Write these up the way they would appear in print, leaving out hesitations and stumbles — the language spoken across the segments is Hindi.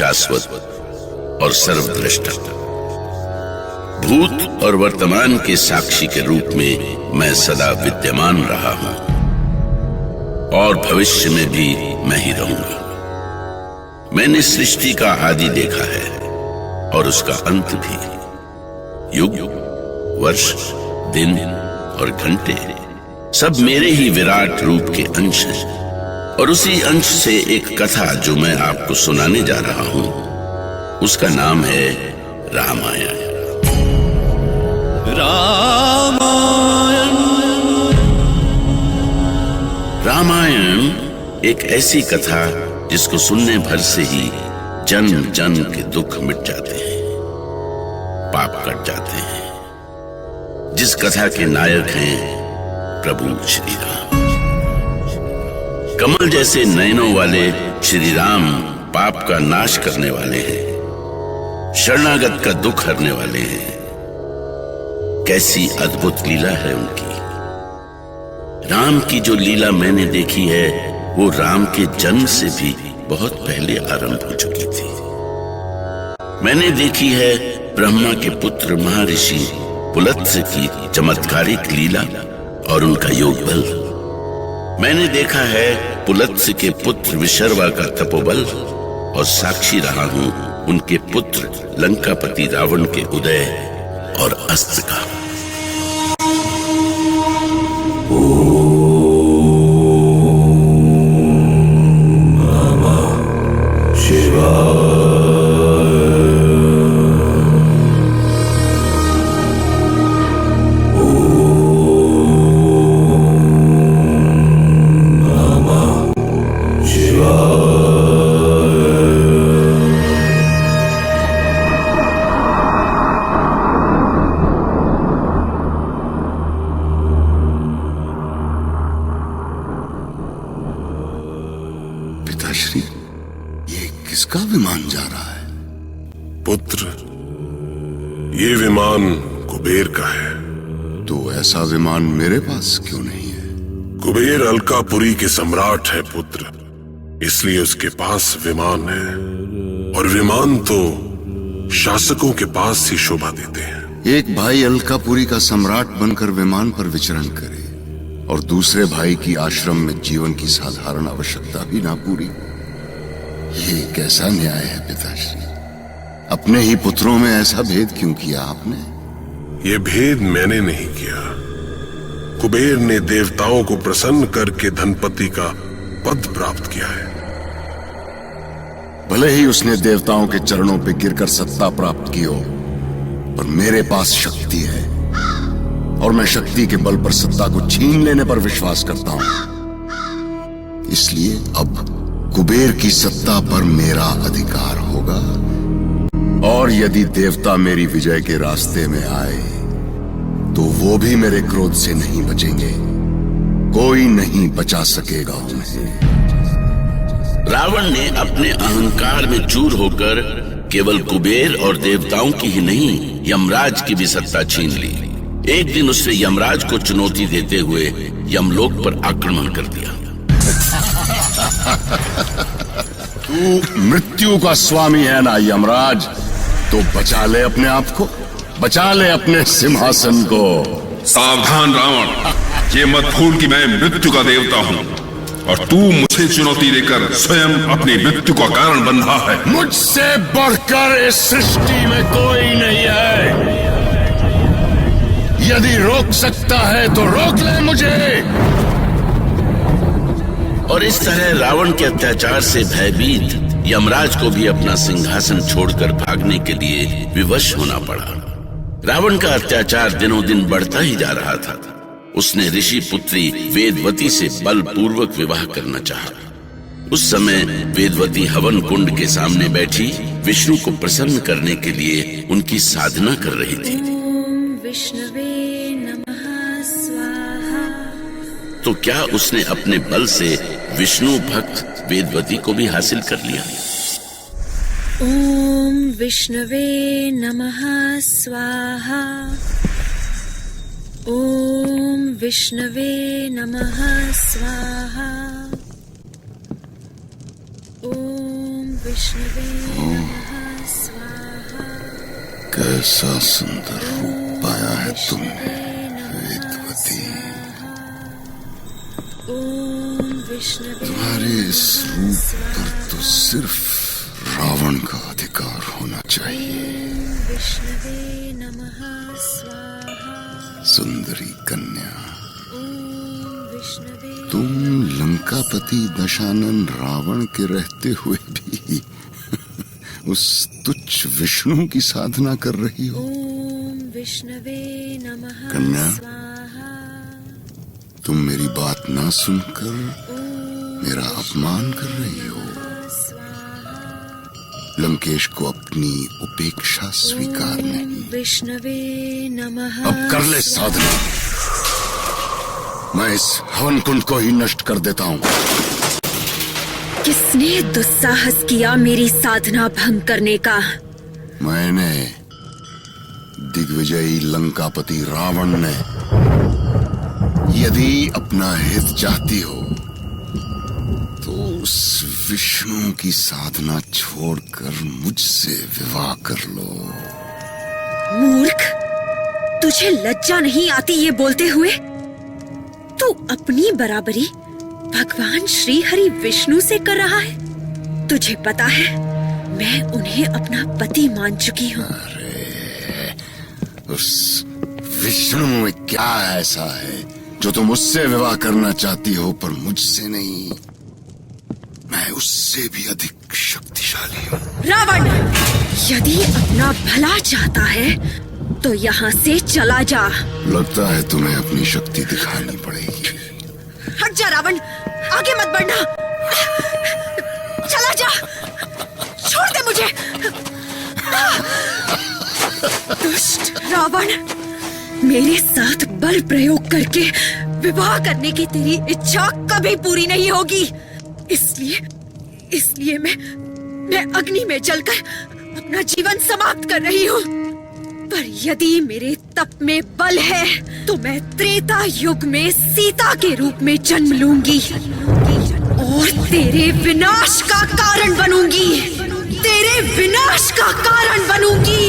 शाश्वत और सर्वद्रष्टा। भूत और वर्तमान के साक्षी के रूप में मैं सदा विद्यमान रहा हूं और भविष्य में भी मैं ही रहूंगा। मैंने सृष्टि का आदि देखा है और उसका अंत भी। युग, वर्ष, दिन और घंटे सब मेरे ही विराट रूप के अंश हैं। और उसी अंश से एक कथा जो मैं आपको सुनाने जा रहा हूं, उसका नाम है रामायण। रामायण एक ऐसी कथा जिसको सुनने भर से ही जन्म जन्म के दुख मिट जाते हैं, पाप कट जाते हैं। जिस कथा के नायक हैं प्रभु श्री राम। कमल जैसे नयनों वाले श्री राम पाप का नाश करने वाले हैं, शरणागत का दुख हरने वाले हैं। कैसी अद्भुत लीला है उनकी। राम की जो लीला मैंने देखी है वो राम के जन्म से भी बहुत पहले आरंभ हो चुकी थी। मैंने देखी है ब्रह्मा के पुत्र महर्षि पुलत्स्य की चमत्कारिक लीला और उनका योग बल। मैंने देखा है पुलत्स्य के पुत्र विशर्वा का तपोबल और साक्षी रहा हूं उनके पुत्र लंकापति रावण के उदय और अस्त का। पिताश्री, ये किसका विमान जा रहा है? पुत्र, ये विमान कुबेर का है। तो ऐसा विमान मेरे पास क्यों नहीं है? कुबेर अलकापुरी के सम्राट है पुत्र, इसलिए उसके पास विमान है। और विमान तो शासकों के पास ही शोभा देते हैं। एक भाई अलकापुरी का सम्राट बनकर विमान पर विचरण करे और दूसरे भाई की आश्रम में जीवन की साधारण आवश्यकता भी ना पूरी। ये कैसा न्याय है पिताश्री? अपने ही पुत्रों में ऐसा भेद क्यों किया आपने? ये भेद मैंने नहीं किया। कुबेर ने देवताओं को प्रसन्न करके धनपति का पद प्राप्त किया है। भले ही उसने देवताओं के चरणों पे गिरकर सत्ता प्राप्त की हो, पर मेरे पास शक्ति है और मैं शक्ति के बल पर सत्ता को छीन लेने पर विश्वास करता हूं। इसलिए अब कुबेर की सत्ता पर मेरा अधिकार होगा। और यदि देवता मेरी विजय के रास्ते में आए तो वो भी मेरे क्रोध से नहीं बचेंगे। कोई नहीं बचा सकेगा उन्हें। रावण ने अपने अहंकार में चूर होकर केवल कुबेर और देवताओं की ही नहीं, यमराज की भी सत्ता छीन ली। एक दिन उसने यमराज को चुनौती देते हुए यमलोक पर आक्रमण कर दिया। तू मृत्यु का स्वामी है ना यमराज, तो बचा ले अपने आप को, बचा ले अपने सिंहासन को। सावधान रावण, ये मत भूल कि मैं मृत्यु का देवता हूँ और तू मुझे चुनौती देकर स्वयं अपनी मृत्यु का कारण बन रहा है। मुझसे बढ़कर इस सृष्टि में कोई नहीं है। यदि रोक सकता है तो रोक ले मुझे। और इस तरह रावण के अत्याचार से भयभीत यमराज को भी अपना सिंहासन छोड़कर भागने के लिए विवश होना पड़ा। रावण का अत्याचार दिनों दिन बढ़ता ही जा रहा था। उसने ऋषि पुत्री वेदवती से बलपूर्वक विवाह करना चाहा। उस समय वेदवती हवन कुंड के सामने बैठी विष्णु को प्रसन्न करने के लिए उनकी साधना कर रही थी। विष्णवे नमः स्वाहा। तो क्या उसने अपने बल से विष्णु भक्त वेदवती को भी हासिल कर लिया? ओम विष्णवे नमः स्वाहा। ओम विष्णवे नमः स्वाहा। ॐ विष्णवे नमः स्वाहा। कैसा सुंदर रूप पाया है तुमने वेदवती। ॐ विष्णवे तुम्हारे इस रूप पर तो सिर्फ रावण का अधिकार होना चाहिए। विष्णवे नमः स्वाहा। सुंदरी कन्या, विष्णवे तुम लंकापति दशानन रावण के रहते हुए भी उस तुच्छ विष्णु की साधना कर रही हो। ॐ विष्णवे नमः कन्या, स्वाहा। तुम मेरी बात ना सुनकर मेरा अपमान कर रही हो। लंकेश को अपनी उपेक्षा स्वीकार नहीं। विष्णवे नमः। अब कर ले साधना, मैं इस हवन कुंड को ही नष्ट कर देता हूँ। किसने दुस्साहस किया मेरी साधना भंग करने का? मैंने, दिग्विजयी लंकापति रावण ने। यदि अपना हित चाहती हो तो उस विष्णु की साधना छोड़कर मुझसे विवाह कर लो। मूर्ख, तुझे लज्जा नहीं आती ये बोलते हुए? तू अपनी बराबरी भगवान श्री हरि विष्णु से कर रहा है। तुझे पता है मैं उन्हें अपना पति मान चुकी हूँ। उस विष्णु में क्या ऐसा है जो तुम उससे विवाह करना चाहती हो पर मुझसे नहीं? मैं उससे भी अधिक शक्तिशाली हूँ। रावण, यदि अपना भला चाहता है तो यहाँ से चला जा। लगता है तुम्हें अपनी शक्ति दिखानी पड़ेगी। हट जा रावण, आगे मत बढ़ना। चला जा, छोड़ दे मुझे। दुष्ट रावण, मेरे साथ बल प्रयोग करके विवाह करने की तेरी इच्छा कभी पूरी नहीं होगी। इसलिए मैं अग्नि में जलकर अपना जीवन समाप्त कर रही हूँ। पर यदि मेरे तप में बल है तो मैं त्रेता युग में सीता के रूप में जन्म लूंगी और तेरे विनाश का कारण बनूंगी। तेरे विनाश का कारण बनूंगी।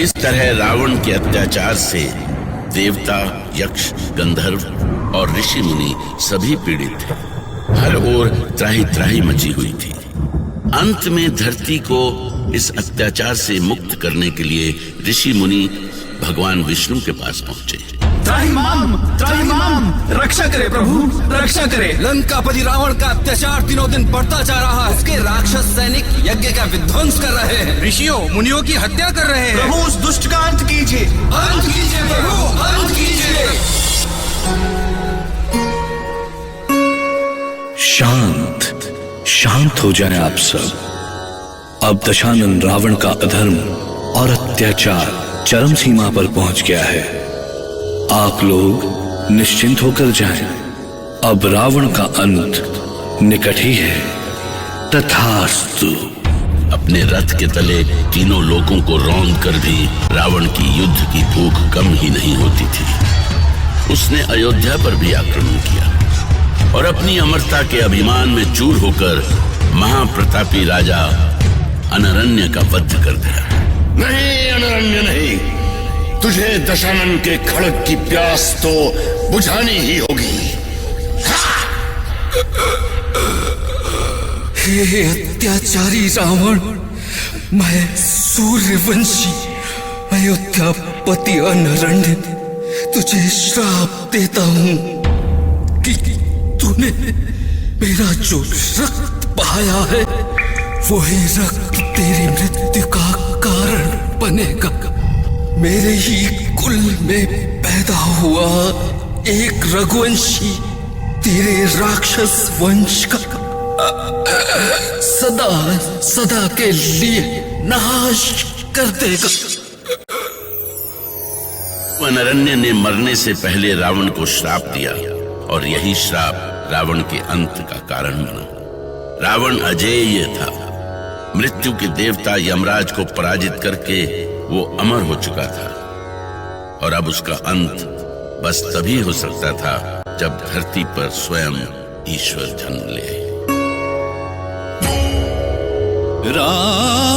इस तरह रावण के अत्याचार से देवता, यक्ष, गंधर्व और ऋषि मुनि सभी पीड़ित थे। हर ओर त्राही त्राही मची हुई थी। अंत में धरती को इस अत्याचार से मुक्त करने के लिए ऋषि मुनि भगवान विष्णु के पास पहुंचे। त्राहिमाम, रक्षा करे प्रभु, रक्षा करे। लंकापति रावण का अत्याचार दिनों दिन बढ़ता जा रहा है। उसके राक्षस सैनिक यज्ञ का विध्वंस कर रहे हैं, ऋषियों मुनियों की हत्या कर रहे हैं। प्रभु उस दुष्ट का अंत कीजिए, अंत कीजिए प्रभु, अंत कीजिए। शांत हो जाएं आप सब। अब दशानन रावण का अधर्म और अत्याचार चरम सीमा पर पहुंच गया है। आप लोग निश्चिंत होकर जाएं। अब रावण का अंत निकट ही है। तथास्तु। अपने रथ के तले तीनों लोगों को रौंद कर भी रावण की युद्ध की भूख कम ही नहीं होती थी। उसने अयोध्या पर भी आक्रमण किया और अपनी अमरता के अभिमान में चूर होकर महाप्रतापी राजा अनरण्य का वध कर दिया। नहीं अनरण्य नहीं, तुझे दशानन के खड़ग की प्यास तो बुझानी ही होगी। हे अत्याचारी रावण, मैं सूर्यवंशी अयोध्यापति अनरण्य तुझे श्राप देता हूँ कि तूने मेरा जो रक्त बहाया है वही रक्त तेरी मृत्यु का कारण बनेगा। मेरे ही कुल में पैदा हुआ एक रघुवंशी तेरे राक्षस वंश का सदा के लिए नाश कर देगा। अनरण्य ने मरने से पहले रावण को श्राप दिया और यही श्राप रावण के अंत का कारण बना। रावण अजेय था। मृत्यु के देवता यमराज को पराजित करके वो अमर हो चुका था और अब उसका अंत बस तभी हो सकता था जब धरती पर स्वयं ईश्वर जन्म ले। राम